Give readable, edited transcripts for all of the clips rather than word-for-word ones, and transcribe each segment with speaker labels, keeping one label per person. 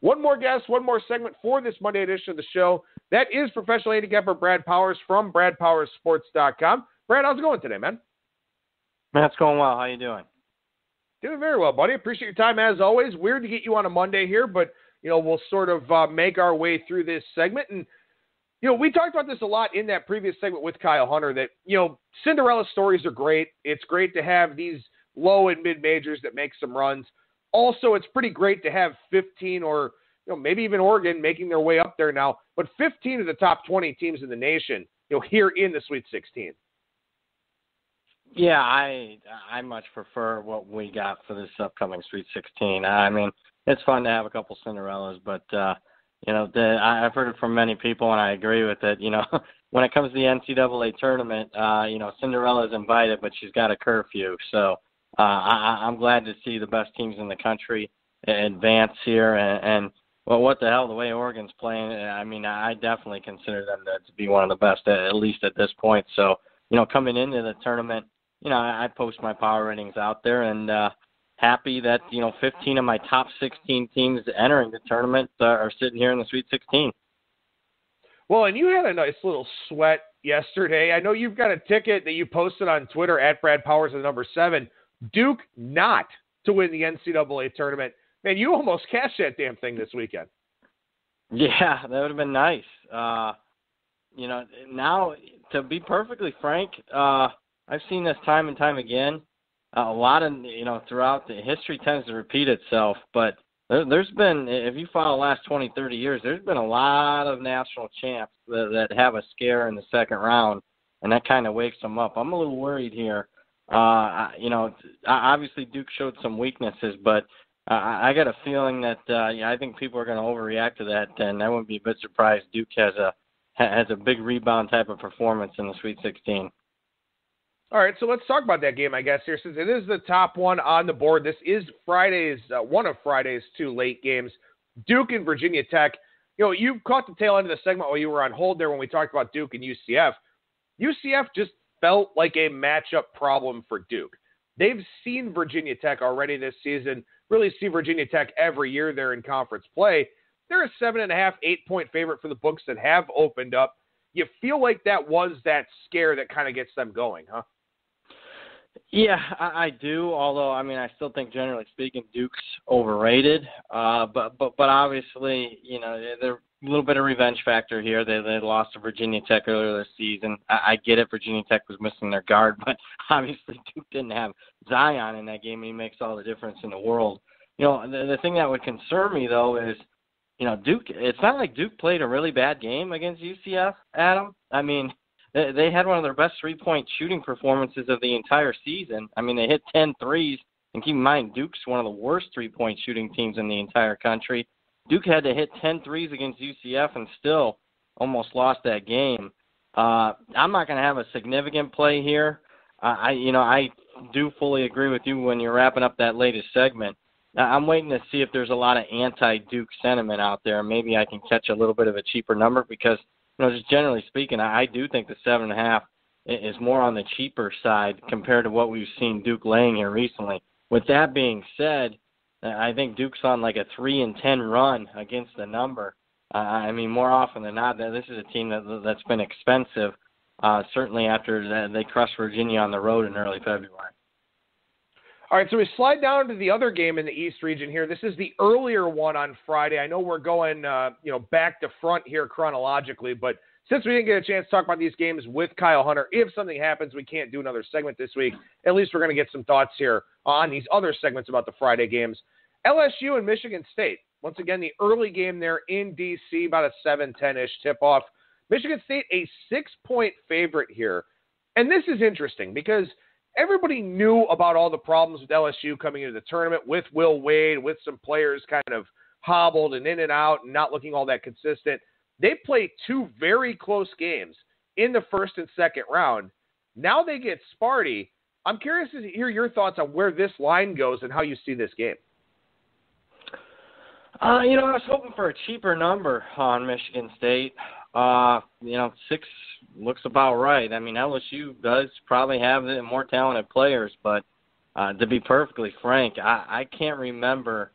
Speaker 1: one more guest, one more segment for this Monday edition of the show. That is professional handicapper Brad Powers from BradPowersSports.com. Brad, how's it going today, man?
Speaker 2: Man, it's going well. How you doing?
Speaker 1: Doing very well, buddy. Appreciate your time as always. Weird to get you on a Monday here, but we'll sort of make our way through this segment. And we talked about this a lot in that previous segment with Kyle Hunter that Cinderella stories are great. It's great to have these low and mid majors that make some runs. Also, it's pretty great to have 15 or maybe even Oregon making their way up there now, but 15 of the top 20 teams in the nation, here in the Sweet 16.
Speaker 2: Yeah, I much prefer what we got for this upcoming Sweet 16. I mean, it's fun to have a couple Cinderellas, but I've heard it from many people, and I agree with it. When it comes to the NCAA tournament, Cinderella's invited, but she's got a curfew. So I'm glad to see the best teams in the country advance here. And well, what the hell, the way Oregon's playing, I mean, I definitely consider them to be one of the best, at least at this point. So, coming into the tournament, I post my power ratings out there, and happy that, 15 of my top 16 teams entering the tournament are sitting here in the Sweet 16.
Speaker 1: Well, and you had a nice little sweat yesterday. I know you've got a ticket that you posted on Twitter at Brad Powers at number 7. Duke not to win the NCAA tournament. Man, you almost cashed that damn thing this weekend.
Speaker 2: Yeah, that would have been nice. Now, to be perfectly frank, I've seen this time and time again. A lot of, throughout the history tends to repeat itself, but there's been, if you follow the last 20, 30 years, there's been a lot of national champs that have a scare in the second round, and that kind of wakes them up. I'm a little worried here. Obviously Duke showed some weaknesses, but I got a feeling that I think people are going to overreact to that, and I wouldn't be a bit surprised Duke has a big rebound type of performance in the Sweet 16.
Speaker 1: All right, so let's talk about that game, I guess, here, since it is the top one on the board. This is Friday's, one of Friday's 2 late games, Duke and Virginia Tech. You caught the tail end of the segment while you were on hold there when we talked about Duke and UCF. UCF just felt like a matchup problem for Duke. They've seen Virginia Tech already this season, really see Virginia Tech every year they're in conference play. They're a 7.5, 8-point favorite for the books that have opened up. You feel like that was that scare that kind of gets them going, huh?
Speaker 2: Yeah, I do. Although, I mean, I still think generally speaking, Duke's overrated. But obviously, they're a little bit of revenge factor here. They lost to Virginia Tech earlier this season. I get it. Virginia Tech was missing their guard, but obviously Duke didn't have Zion in that game, and he makes all the difference in the world. The thing that would concern me though is, Duke. It's not like Duke played a really bad game against UCF, Adam. I mean, they had one of their best 3-point shooting performances of the entire season. I mean, they hit 10 threes, and keep in mind, Duke's one of the worst 3-point shooting teams in the entire country. Duke had to hit 10 threes against UCF and still almost lost that game. I'm not going to have a significant play here. I do fully agree with you when you're wrapping up that latest segment. I'm waiting to see if there's a lot of anti-Duke sentiment out there. Maybe I can catch a little bit of a cheaper number because, just generally speaking, I do think the 7.5 is more on the cheaper side compared to what we've seen Duke laying here recently. With that being said, I think Duke's on like a 3-10 run against the number. I mean, more often than not, this is a team that's been expensive, certainly after they crushed Virginia on the road in early February.
Speaker 1: All right, so we slide down to the other game in the East region here. This is the earlier one on Friday. I know we're going, back to front here chronologically, but since we didn't get a chance to talk about these games with Kyle Hunter, if something happens, we can't do another segment this week. At least we're going to get some thoughts here on these other segments about the Friday games. LSU and Michigan State. Once again, the early game there in D.C., about a 7-10-ish tip-off. Michigan State, a 6-point favorite here. And this is interesting because everybody knew about all the problems with LSU coming into the tournament with Will Wade, with some players kind of hobbled and in and out and not looking all that consistent. They played 2 very close games in the first and second round. Now they get Sparty. I'm curious to hear your thoughts on where this line goes and how you see this game.
Speaker 2: I was hoping for a cheaper number on Michigan State. 6 looks about right. I mean, LSU does probably have the more talented players, but to be perfectly frank, I can't remember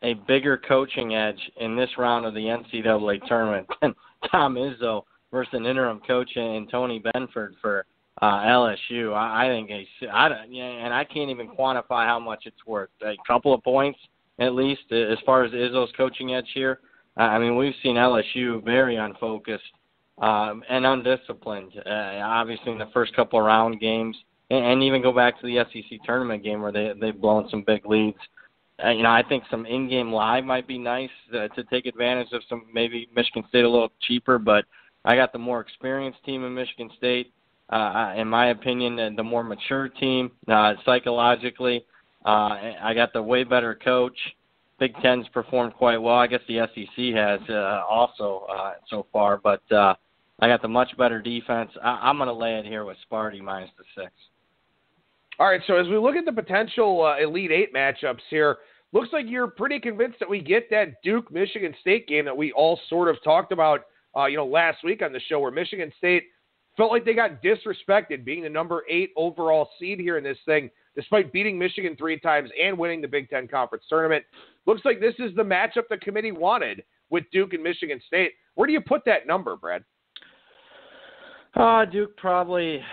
Speaker 2: a bigger coaching edge in this round of the NCAA tournament than Tom Izzo versus an interim coach in Tony Benford for LSU. I think and I can't even quantify how much it's worth. A couple of points at least as far as Izzo's coaching edge here. I mean, we've seen LSU very unfocused and undisciplined, obviously in the first couple of round games, and even go back to the SEC tournament game where they've blown some big leads. I think some in-game live might be nice to take advantage of some, maybe Michigan State a little cheaper, but I got the more experienced team in Michigan State, in my opinion, and the more mature team psychologically. I got the way better coach. Big Ten's performed quite well. I guess the SEC has also so far, but I got the much better defense. I'm going to lay it here with Sparty minus the 6.
Speaker 1: All right, so as we look at the potential Elite Eight matchups here, looks like you're pretty convinced that we get that Duke-Michigan State game that we all sort of talked about last week on the show, where Michigan State felt like they got disrespected being the number 8 overall seed here in this thing, despite beating Michigan 3 times and winning the Big Ten Conference Tournament. Looks like this is the matchup the committee wanted with Duke and Michigan State. Where do you put that number, Brad?
Speaker 2: Duke probably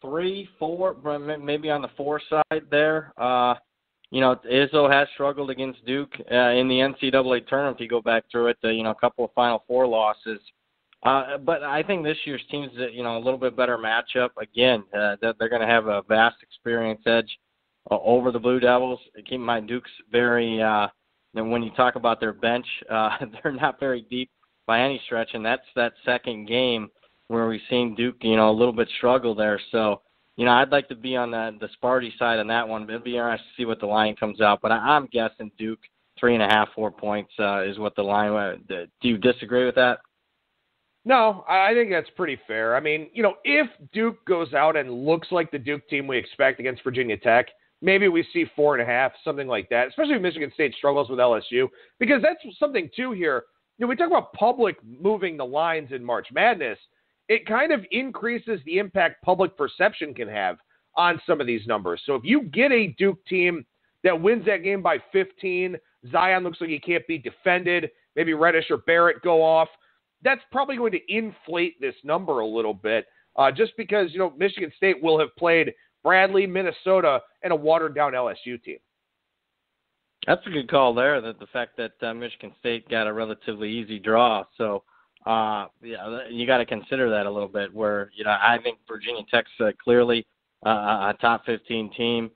Speaker 2: 3, 4, maybe on the 4 side there. Izzo has struggled against Duke in the NCAA tournament if you go back through it, a couple of Final Four losses. But I think this year's team's a little bit better matchup. Again, they're going to have a vast experience edge over the Blue Devils. Keep in mind, Duke's very when you talk about their bench, they're not very deep by any stretch, and that's that second game where we've seen Duke, a little bit struggle there. So, I'd like to be on the Sparty side on that one. It'll be interesting to see what the line comes out. But I'm guessing Duke 3.5, 4 points is what the line. Do you disagree with that?
Speaker 1: No, I think that's pretty fair. I mean, if Duke goes out and looks like the Duke team we expect against Virginia Tech, maybe we see 4.5, something like that, especially if Michigan State struggles with LSU, because that's something, too, here. We talk about public moving the lines in March Madness. It kind of increases the impact public perception can have on some of these numbers. So if you get a Duke team that wins that game by 15, Zion looks like he can't be defended, maybe Reddish or Barrett go off, that's probably going to inflate this number a little bit, just because, Michigan State will have played Bradley, Minnesota, and a watered-down LSU team.
Speaker 2: That's a good call there, that the fact that Michigan State got a relatively easy draw. So, you got to consider that a little bit, where, I think Virginia Tech's clearly a top 15 team,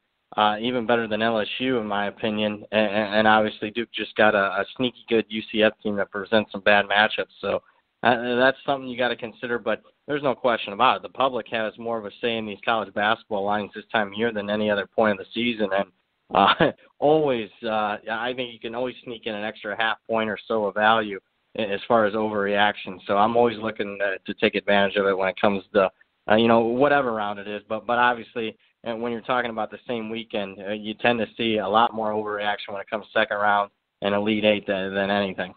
Speaker 2: even better than LSU, in my opinion. And obviously Duke just got a sneaky good UCF team that presents some bad matchups. So, that's something you got to consider, but there's no question about it. The public has more of a say in these college basketball lines this time of year than any other point of the season, and always, I think you can always sneak in an extra half point or so of value as far as overreaction. So I'm always looking to take advantage of it when it comes to, whatever round it is. But obviously, when you're talking about the same weekend, you tend to see a lot more overreaction when it comes second round and Elite Eight than anything.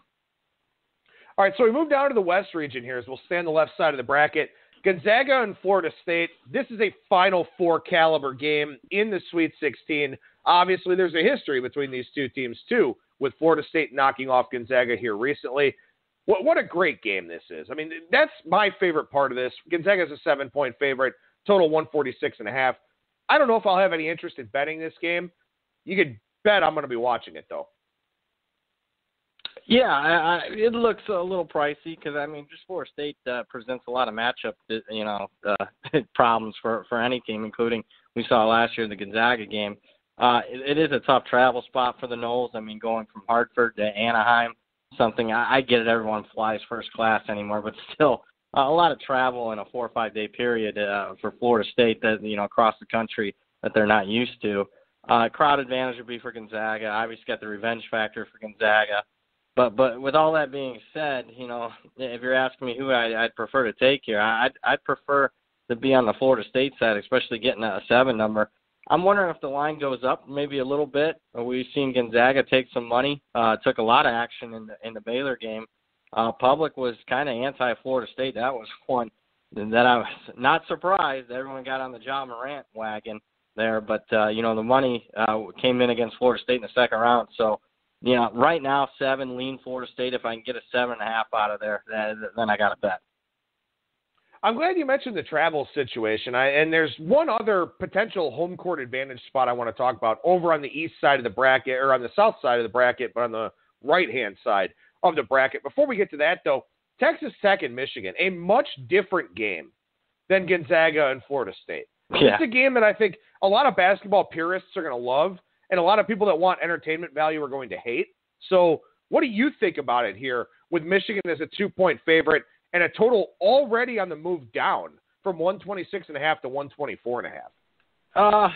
Speaker 1: All right, so we move down to the West region here as we'll stay on the left side of the bracket. Gonzaga and Florida State, this is a Final Four caliber game in the Sweet 16. Obviously, there's a history between these two teams, too, with Florida State knocking off Gonzaga here recently. What a great game this is. I mean, that's my favorite part of this. Gonzaga's a 7-point favorite, total 146.5. I don't know if I'll have any interest in betting this game. You could bet I'm going to be watching it, though.
Speaker 2: Yeah, it looks a little pricey because, just Florida State presents a lot of matchup, problems for any team, including we saw last year the Gonzaga game. It is a tough travel spot for the Noles. Going from Hartford to Anaheim, something I get it. Everyone flies first class anymore, but still a lot of travel in a 4 or 5 day period for Florida State that across the country that they're not used to. Crowd advantage would be for Gonzaga. Obviously, got the revenge factor for Gonzaga. But with all that being said, if you're asking me who I'd prefer to take here, I'd prefer to be on the Florida State side, especially getting a 7 number. I'm wondering if the line goes up maybe a little bit. We've seen Gonzaga take some money. Took a lot of action in the Baylor game. Public was kind of anti-Florida State. That was one that I was not surprised. Everyone got on the Ja Morant wagon there. But, the money came in against Florida State in the second round. So right now 7, lean Florida State. If I can get a 7.5 out of there, then I got to bet.
Speaker 1: I'm glad you mentioned the travel situation. And there's one other potential home court advantage spot I want to talk about over on the east side of the bracket, or on the south side of the bracket, but on the right-hand side of the bracket. Before we get to that, though, Texas Tech and Michigan, a much different game than Gonzaga and Florida State.
Speaker 2: Yeah.
Speaker 1: It's a game that I think a lot of basketball purists are going to love, and a lot of people that want entertainment value are going to hate. So what do you think about it here with Michigan as a 2-point favorite and a total already on the move down from 126.5 to 124.5?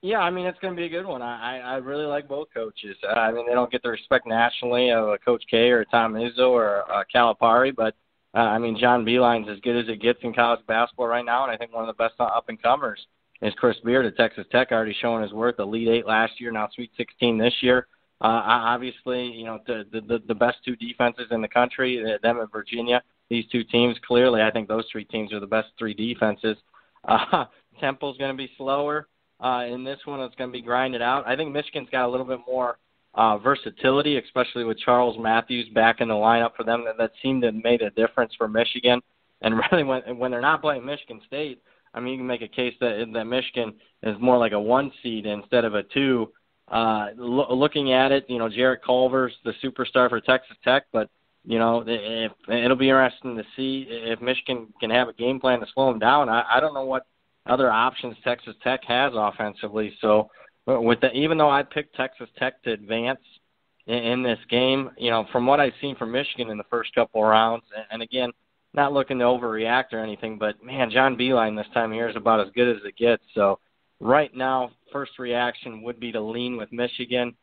Speaker 2: Yeah, I mean, it's going to be a good one. I really like both coaches. I mean, they don't get the respect nationally of a Coach K or a Tom Izzo or a Calipari, but, I mean, John Beilein's as good as it gets in college basketball right now, and I think one of the best up-and-comers is Chris Beard at Texas Tech, already showing his worth, Elite 8 last year, now Sweet 16 this year. Obviously, the best two defenses in the country, them and Virginia. These two teams, clearly, I think those three teams are the best three defenses. Temple's going to be slower. In this one, it's going to be grinded out. I think Michigan's got a little bit more versatility, especially with Charles Matthews back in the lineup for them. That seemed to have made a difference for Michigan. And really, when they're not playing Michigan State, I mean, you can make a case that Michigan is more like a 1 seed instead of a 2. Looking at it, Jarrett Culver's the superstar for Texas Tech, but if it'll be interesting to see if Michigan can have a game plan to slow them down. I don't know what other options Texas Tech has offensively. So even though I picked Texas Tech to advance in this game, from what I've seen from Michigan in the first couple of rounds, and again, not looking to overreact or anything, but man, John Beilein this time of year is about as good as it gets. So right now, first reaction would be to lean with Michigan.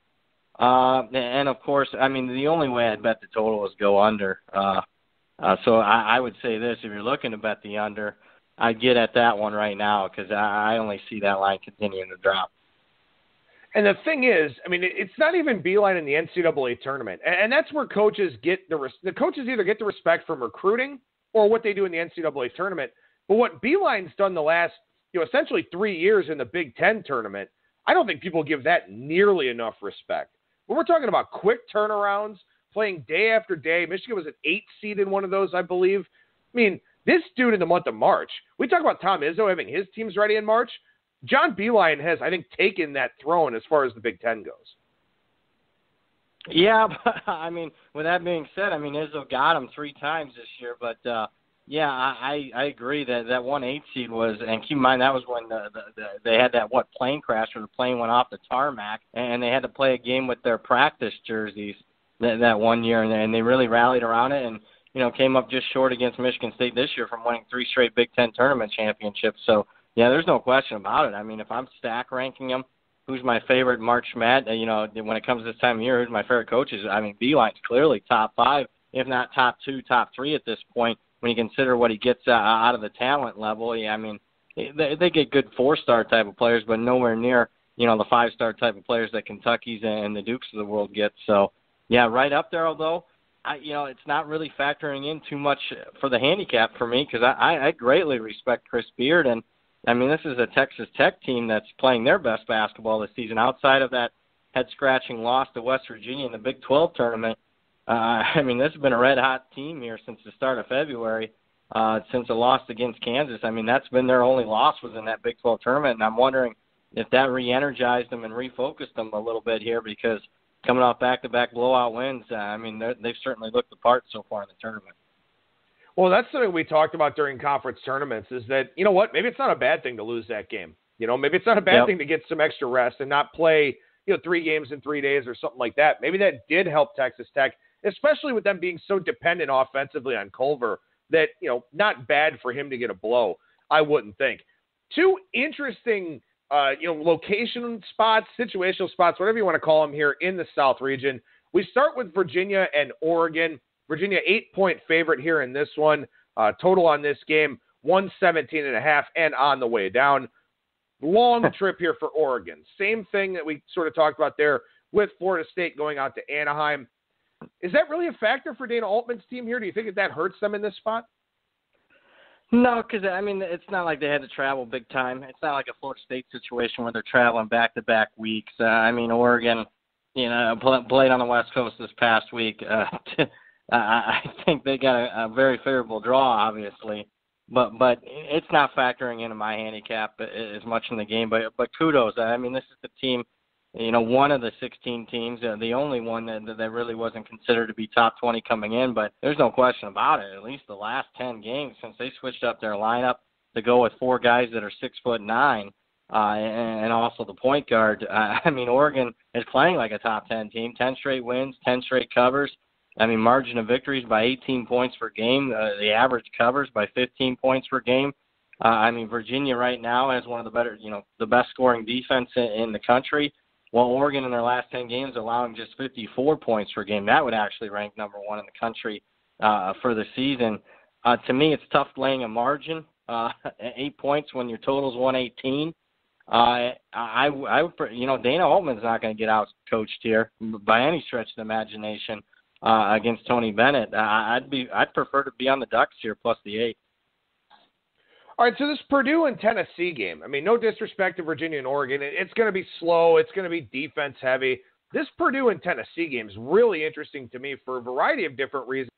Speaker 2: And of course, I mean, the only way I'd bet the total is go under. So I would say this: if you're looking to bet the under, I'd get at that one right now because I only see that line continuing to drop.
Speaker 1: And the thing is, I mean, it's not even Beilein in the NCAA tournament, and that's where coaches get the coaches either get the respect from recruiting or what they do in the NCAA tournament. But what Beilein's done the last, essentially 3 years in the Big Ten tournament, I don't think people give that nearly enough respect. But we're talking about quick turnarounds, playing day after day. Michigan was an 8 seed in one of those, I believe. I mean, this dude in the month of March, we talk about Tom Izzo having his teams ready in March. John Beilein has, I think, taken that throne as far as the Big Ten goes.
Speaker 2: Yeah, but, I mean, with that being said, I mean, Izzo got him 3 times this year. But, yeah, I agree that 1-8 seed was, and keep in mind that was when they had that, plane crash where the plane went off the tarmac, and they had to play a game with their practice jerseys that one year, and they really rallied around it and, came up just short against Michigan State this year from winning 3 straight Big Ten tournament championships. So, yeah, there's no question about it. I mean, if I'm stack ranking them, who's my favorite March Madness, when it comes to this time of year, who's my favorite coaches? I mean, Beilein's clearly top 5, if not top 2, top 3 at this point. When you consider what he gets out of the talent level, yeah, I mean, they get good 4-star type of players, but nowhere near, the 5-star type of players that Kentucky's and the Dukes of the world get. So, yeah, right up there, although, it's not really factoring in too much for the handicap for me because I greatly respect Chris Beard. And, I mean, this is a Texas Tech team that's playing their best basketball this season outside of that head-scratching loss to West Virginia in the Big 12 tournament. I mean, this has been a red-hot team here since the start of February, since the loss against Kansas. I mean, that's been their only loss was in that Big 12 tournament, and I'm wondering if that re-energized them and refocused them a little bit here because coming off back-to-back blowout wins, I mean, they've certainly looked the part so far in the tournament.
Speaker 1: Well, that's something we talked about during conference tournaments is that, you know what, maybe it's not a bad thing to lose that game. Maybe it's not a bad thing to get some extra rest and not play, 3 games in 3 days or something like that. Maybe that did help Texas Tech, especially with them being so dependent offensively on Culver that, not bad for him to get a blow, I wouldn't think. 2 interesting, location spots, situational spots, whatever you want to call them here in the South region. We start with Virginia and Oregon. Virginia 8-point favorite here in this one. Total on this game, 117.5 and on the way down. Long trip here for Oregon. Same thing that we sort of talked about there with Florida State going out to Anaheim. Is that really a factor for Dana Altman's team here? Do you think that hurts them in this spot?
Speaker 2: No, because, I mean, it's not like they had to travel big time. It's not like a Florida State situation where they're traveling back-to-back weeks. I mean, Oregon, played on the West Coast this past week. I think they got a very favorable draw, obviously, but it's not factoring into my handicap as much in the game. But kudos. I mean, this is the team, one of the 16 teams, the only one that really wasn't considered to be top 20 coming in. But there's no question about it. At least the last 10 games since they switched up their lineup to go with 4 guys that are 6'9", and also the point guard. I mean, Oregon is playing like a top 10 team. 10 straight wins, 10 straight covers. I mean, margin of victories by 18 points per game. The average covers by 15 points per game. I mean, Virginia right now has one of the better, the best scoring defense in the country. While Oregon in their last 10 games allowing just 54 points per game. That would actually rank number 1 in the country for the season. To me, it's tough laying a margin at 8 points when your total's 118. I would, Dana Altman's not going to get out coached here by any stretch of the imagination. Against Tony Bennett, I'd prefer to be on the Ducks here plus the 8.
Speaker 1: All right, so this Purdue and Tennessee game, I mean, no disrespect to Virginia and Oregon. It's going to be slow. It's going to be defense heavy. This Purdue and Tennessee game is really interesting to me for a variety of different reasons.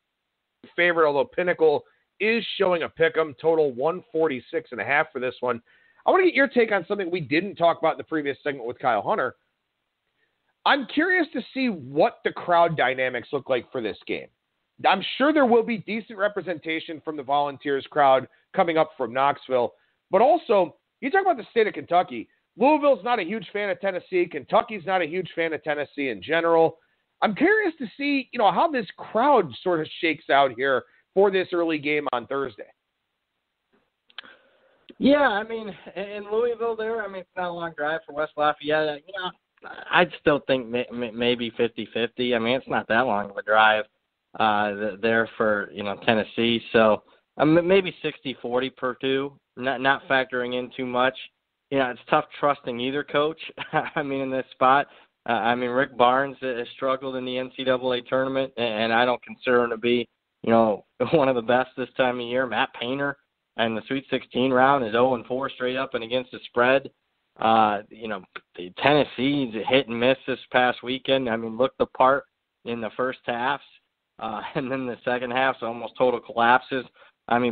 Speaker 1: Favorite, although Pinnacle is showing a pick'em, total 146.5 for this one. I want to get your take on something we didn't talk about in the previous segment with Kyle Hunter. I'm curious to see what the crowd dynamics look like for this game. I'm sure there will be decent representation from the Volunteers crowd coming up from Knoxville. But also, you talk about the state of Kentucky. Louisville's not a huge fan of Tennessee. Kentucky's not a huge fan of Tennessee in general. I'm curious to see, how this crowd sort of shakes out here for this early game on Thursday.
Speaker 2: Yeah, I mean, in Louisville there, it's not a long drive for West Lafayette. I'd still think maybe 50-50. I mean, it's not that long of a drive there for, Tennessee. So maybe 60-40 Purdue, not factoring in too much. It's tough trusting either coach, in this spot. Rick Barnes has struggled in the NCAA tournament, and I don't consider him to be, one of the best this time of year. Matt Painter in the Sweet 16 round is 0-4 straight up and against the spread. Tennessee's hit and miss this past weekend. Looked the part in the first halves, and then the second half's almost total collapses.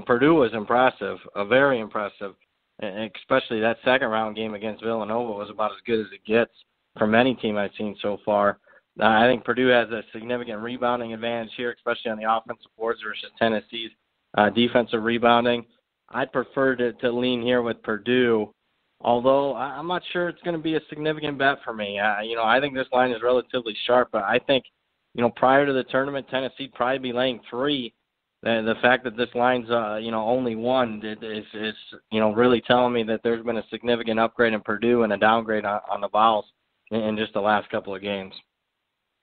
Speaker 2: Purdue was impressive, very impressive, especially that second round game against Villanova was about as good as it gets from any team I've seen so far. I think Purdue has a significant rebounding advantage here, especially on the offensive boards versus Tennessee's defensive rebounding. I'd prefer to lean here with Purdue. Although I'm not sure it's going to be a significant bet for me. I think this line is relatively sharp, but I think, prior to the tournament, Tennessee'd probably be laying 3. The fact that this line's, only 1 is really telling me that there's been a significant upgrade in Purdue and a downgrade on the Vols in just the last couple of games.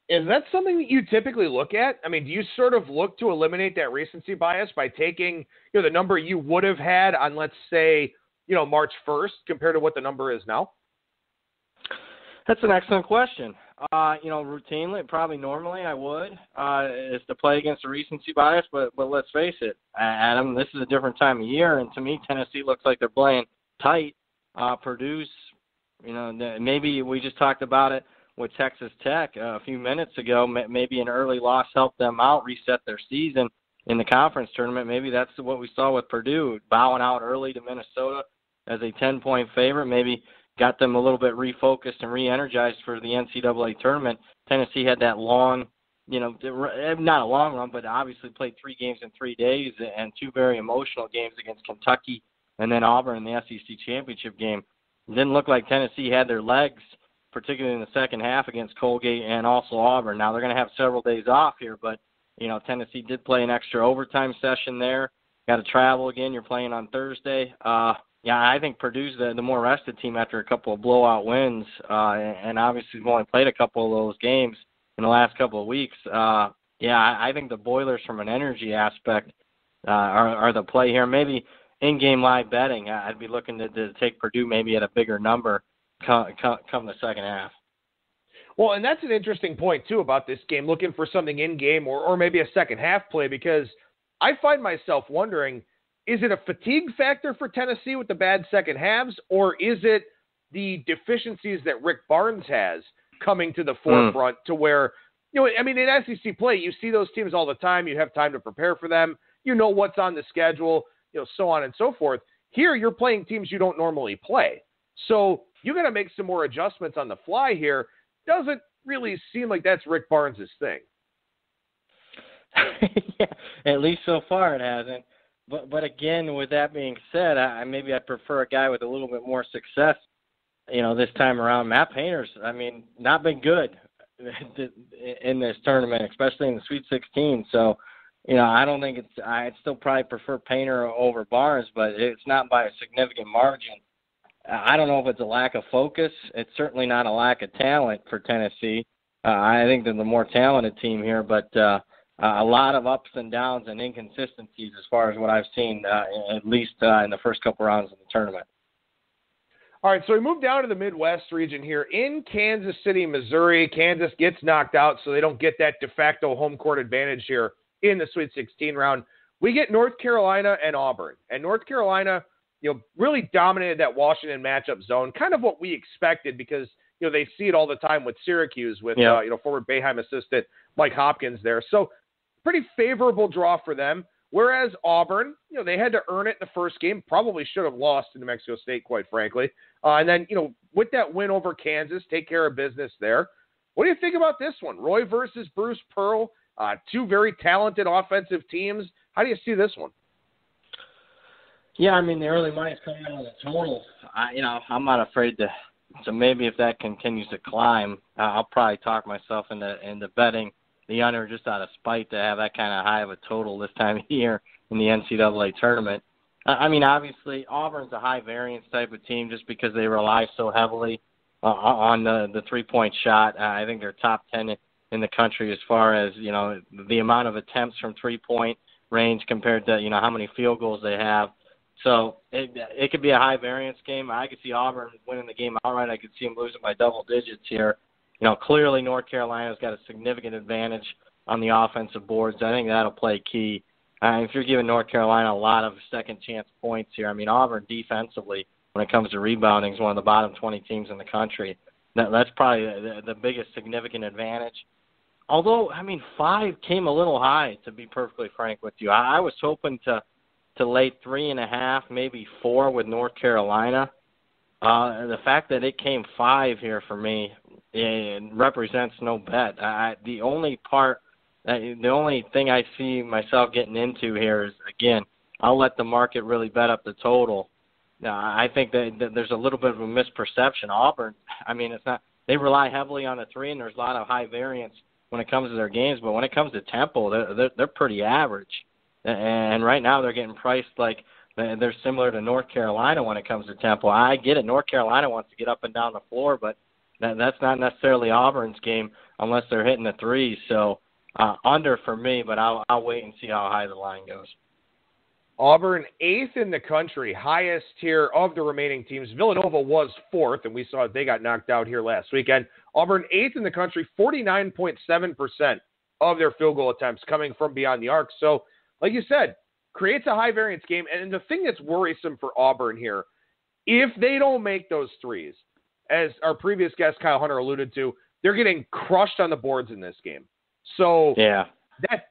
Speaker 1: Is that something that you typically look at? Do you sort of look to eliminate that recency bias by taking, the number you would have had on, let's say, March 1st compared to what the number is now?
Speaker 2: That's an excellent question. Routinely, probably normally I would, is to play against the recency bias, but let's face it, Adam, this is a different time of year, and to me, Tennessee looks like they're playing tight. Purdue's, maybe we just talked about it with Texas Tech a few minutes ago. Maybe an early loss helped them out, reset their season in the conference tournament. Maybe that's what we saw with Purdue, bowing out early to Minnesota as a 10-point favorite. Maybe got them a little bit refocused and re-energized for the NCAA tournament. Tennessee had that long, not a long run, but obviously played 3 games in 3 days and 2 very emotional games against Kentucky and then Auburn in the SEC championship game. It didn't look like Tennessee had their legs, particularly in the second half against Colgate and also Auburn. Now they're going to have several days off here, but Tennessee did play an extra overtime session there. Got to travel again. You're playing on Thursday. I think Purdue's the more rested team after a couple of blowout wins, and obviously we've only played a couple of those games in the last couple of weeks. I think the Boilers from an energy aspect are the play here. Maybe in-game live betting, I'd be looking to take Purdue maybe at a bigger number come the second half.
Speaker 1: Well, and that's an interesting point, too, about this game, looking for something in-game or maybe a second-half play, because I find myself wondering, is it a fatigue factor for Tennessee with the bad second halves, or is it the deficiencies that Rick Barnes has coming to the forefront to where, in SEC play, you see those teams all the time. You have time to prepare for them. You know what's on the schedule, so on and so forth. Here, you're playing teams you don't normally play. So you got to make some more adjustments on the fly here. Doesn't really seem like that's Rick Barnes' thing.
Speaker 2: Yeah, at least so far it hasn't. But again, with that being said, I prefer a guy with a little bit more success, this time around. Matt Painter's, not been good in this tournament, especially in the Sweet 16. So, I don't think I'd still probably prefer Painter over Barnes, but it's not by a significant margin. I don't know if it's a lack of focus. It's certainly not a lack of talent for Tennessee. I think they're the more talented team here, but a lot of ups and downs and inconsistencies as far as what I've seen, at least in the first couple rounds of the tournament.
Speaker 1: All right, so we move down to the Midwest region here. In Kansas City, Missouri, Kansas gets knocked out, so they don't get that de facto home court advantage here in the Sweet 16 round. We get North Carolina and Auburn. And North Carolina, really dominated that Washington matchup zone, kind of what we expected because, they see it all the time with Syracuse with, former Boeheim assistant Mike Hopkins there. So pretty favorable draw for them. Whereas Auburn, they had to earn it in the first game, probably should have lost to New Mexico State, quite frankly. And then, with that win over Kansas, take care of business there. What do you think about this one? Roy versus Bruce Pearl, two very talented offensive teams. How do you see this one?
Speaker 2: Yeah, the early money's coming out of the total. I'm not afraid to. So maybe if that continues to climb, I'll probably talk myself into betting the under just out of spite to have that kind of high of a total this time of year in the NCAA tournament. Obviously, Auburn's a high variance type of team just because they rely so heavily on the three-point shot. I think they're top 10 in the country as far as, the amount of attempts from three-point range compared to, how many field goals they have. So it could be a high variance game. I could see Auburn winning the game outright. I could see them losing by double digits here. Clearly North Carolina's got a significant advantage on the offensive boards. I think that'll play key. If you're giving North Carolina a lot of second chance points here, Auburn defensively, when it comes to rebounding, is one of the bottom 20 teams in the country. That's probably the biggest significant advantage. Although, 5 came a little high, to be perfectly frank with you. I was hoping to lay 3.5, maybe 4 with North Carolina. The fact that it came 5 here for me, it represents no bet. The only thing I see myself getting into here is, again, I'll let the market really bet up the total. I think that there's a little bit of a misperception. Auburn, it's not. They rely heavily on the three, and there's a lot of high variance when it comes to their games. But when it comes to tempo, they're pretty average. And right now they're getting priced like they're similar to North Carolina when it comes to tempo. I get it. North Carolina wants to get up and down the floor, but that's not necessarily Auburn's game unless they're hitting the threes. So under for me, but I'll wait and see how high the line goes.
Speaker 1: Auburn 8th in the country, highest tier of the remaining teams. Villanova was 4th, and we saw they got knocked out here last weekend. Auburn 8th in the country, 49.7% of their field goal attempts coming from beyond the arc. So, like you said, creates a high variance game. And the thing that's worrisome for Auburn here, if they don't make those threes, as our previous guest Kyle Hunter alluded to, they're getting crushed on the boards in this game. So yeah,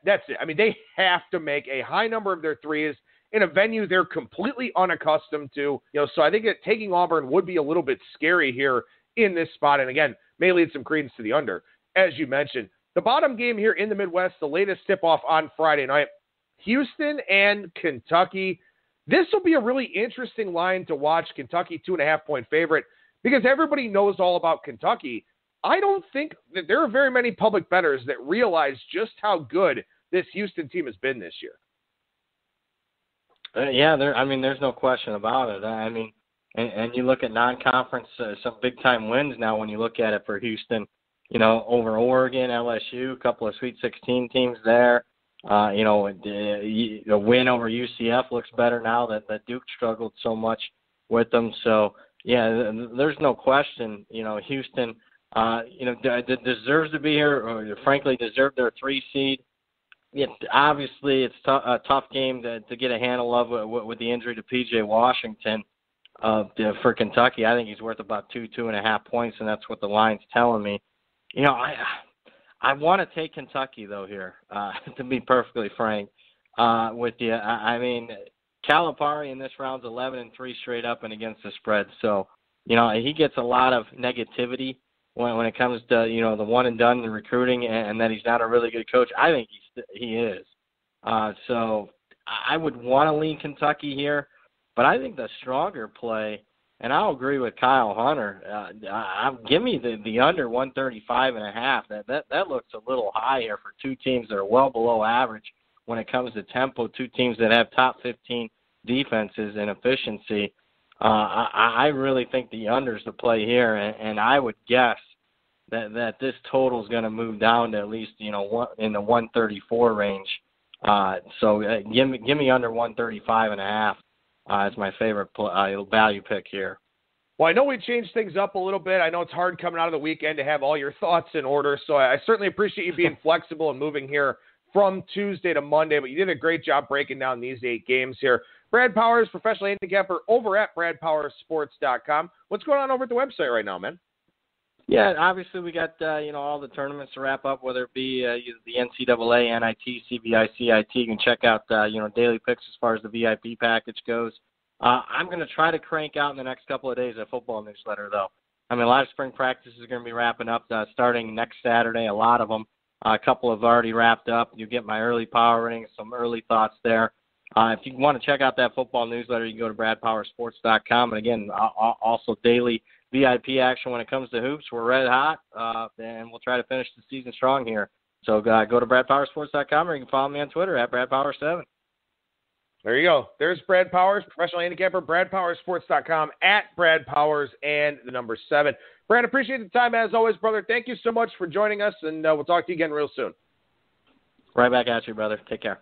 Speaker 1: that's it. They have to make a high number of their threes in a venue they're completely unaccustomed to. So I think taking Auburn would be a little bit scary here in this spot. And again, may lead some credence to the under, as you mentioned. The bottom game here in the Midwest, the latest tip-off on Friday night, Houston and Kentucky. This will be a really interesting line to watch. Kentucky 2.5-point favorite, because everybody knows all about Kentucky. I don't think that there are very many public bettors that realize just how good this Houston team has been this year.
Speaker 2: There's no question about it. And you look at non-conference, some big-time wins now when you look at it for Houston, over Oregon, LSU, a couple of Sweet 16 teams there. The win over UCF looks better now that Duke struggled so much with them. So, yeah, there's no question, Houston, deserves to be here, or frankly deserved their 3 seed. Obviously, it's a tough game to get a handle of with the injury to P.J. Washington for Kentucky. I think he's worth about 2.5 points, and that's what the line's telling me. I want to take Kentucky, though, here, to be perfectly frank with you. I mean, Calipari in this round's 11-3 straight up and against the spread. So, he gets a lot of negativity when it comes to, the one and done in recruiting and that he's not a really good coach. I think he is. So I would want to lean Kentucky here, but I think the stronger play, and I'll agree with Kyle Hunter, give me the under 135.5. That looks a little high here for two teams that are well below average when it comes to tempo, two teams that have top 15 defenses and efficiency. I really think the under's the play here, and I would guess that this total is going to move down to at least in the 134 range. So give me under 135.5 as my favorite value pick here.
Speaker 1: Well, I know we changed things up a little bit. I know it's hard coming out of the weekend to have all your thoughts in order, so I certainly appreciate you being flexible and moving here from Tuesday to Monday, but you did a great job breaking down these 8 games here. Brad Powers, professional handicapper over at bradpowersports.com. What's going on over at the website right now, man?
Speaker 2: Yeah, obviously we got all the tournaments to wrap up, whether it be the NCAA, NIT, CBI, CIT. You can check out daily picks as far as the VIP package goes. I'm going to try to crank out in the next couple of days a football newsletter, though. I mean, a lot of spring practices are going to be wrapping up starting next Saturday. A lot of them. A couple have already wrapped up. You get my early power ratings, some early thoughts there. If you want to check out that football newsletter, you can go to bradpowersports.com. And, again, also daily VIP action when it comes to hoops. We're red hot, and we'll try to finish the season strong here. So go to bradpowersports.com, or you can follow me on Twitter at bradpower7.
Speaker 1: There you go. There's Brad Powers, professional handicapper, bradpowersports.com, at Brad Powers, and the number 7. Brad, appreciate the time as always, brother. Thank you so much for joining us, and we'll talk to you again real soon.
Speaker 2: Right back at you, brother. Take care.